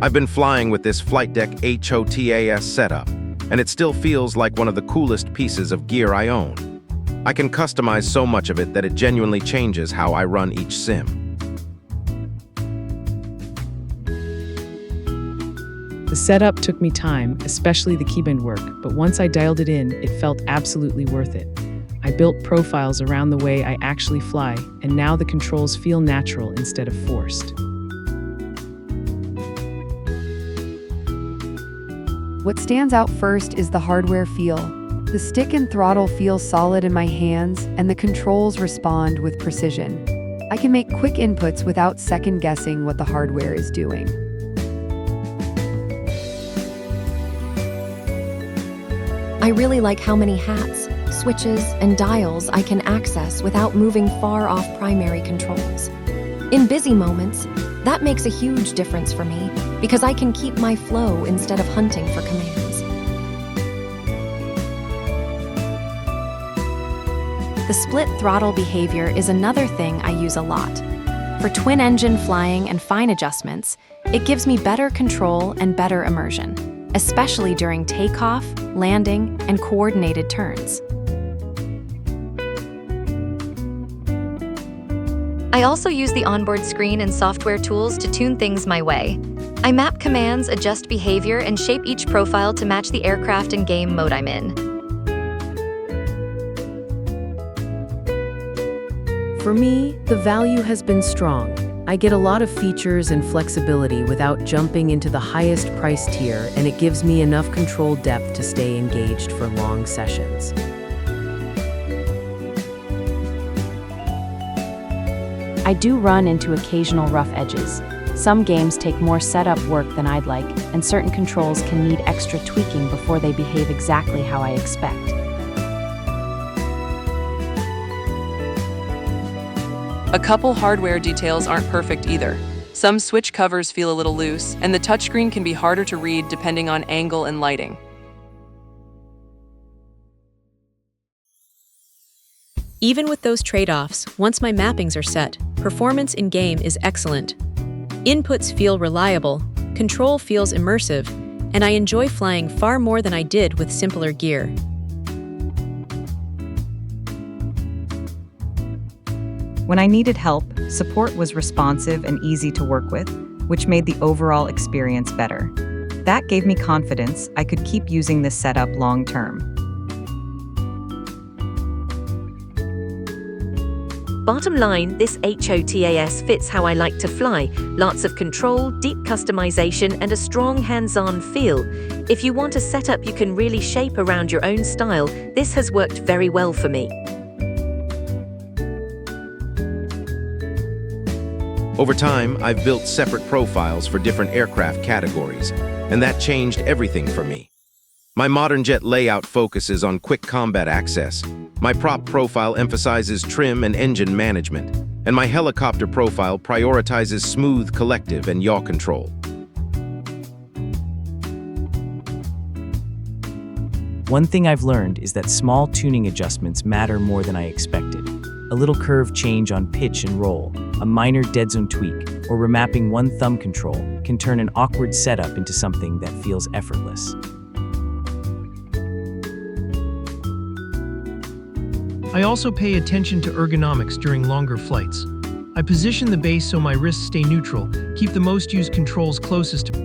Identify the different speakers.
Speaker 1: I've been flying with this Flightdeck HOTAS setup, and it still feels like one of the coolest pieces of gear I own. I can customize so much of it that it genuinely changes how I run each sim.
Speaker 2: The setup took me time, especially the keybend work, but once I dialed it in, it felt absolutely worth it. I built profiles around the way I actually fly, and now the controls feel natural instead of forced.
Speaker 3: What stands out first is the hardware feel. The stick and throttle feel solid in my hands, and the controls respond with precision. I can make quick inputs without second-guessing what the hardware is doing.
Speaker 4: I really like how many hats, switches, and dials I can access without moving far off primary controls. In busy moments, that makes a huge difference for me because I can keep my flow instead of hunting for commands. The split throttle behavior is another thing I use a lot. For twin-engine flying and fine adjustments, it gives me better control and better immersion, especially during takeoff, landing, and coordinated turns.
Speaker 5: I also use the onboard screen and software tools to tune things my way. I map commands, adjust behavior, and shape each profile to match the aircraft and game mode I'm in.
Speaker 2: For me, the value has been strong. I get a lot of features and flexibility without jumping into the highest price tier, and it gives me enough control depth to stay engaged for long sessions.
Speaker 6: I do run into occasional rough edges. Some games take more setup work than I'd like, and certain controls can need extra tweaking before they behave exactly how I expect.
Speaker 7: A couple hardware details aren't perfect either. Some switch covers feel a little loose, and the touchscreen can be harder to read depending on angle and lighting.
Speaker 8: Even with those trade-offs, once my mappings are set, performance in-game is excellent. Inputs feel reliable, control feels immersive, and I enjoy flying far more than I did with simpler gear.
Speaker 9: When I needed help, support was responsive and easy to work with, which made the overall experience better. That gave me confidence I could keep using this setup long-term.
Speaker 10: Bottom line, this HOTAS fits how I like to fly. Lots of control, deep customization, and a strong hands-on feel. If you want a setup you can really shape around your own style, this has worked very well for me.
Speaker 1: Over time, I've built separate profiles for different aircraft categories, and that changed everything for me. My modern jet layout focuses on quick combat access. My prop profile emphasizes trim and engine management, and my helicopter profile prioritizes smooth collective and yaw control.
Speaker 11: One thing I've learned is that small tuning adjustments matter more than I expected. A little curve change on pitch and roll, a minor dead zone tweak, or remapping one thumb control can turn an awkward setup into something that feels effortless.
Speaker 12: I also pay attention to ergonomics during longer flights. I position the base so my wrists stay neutral, keep the most used controls closest to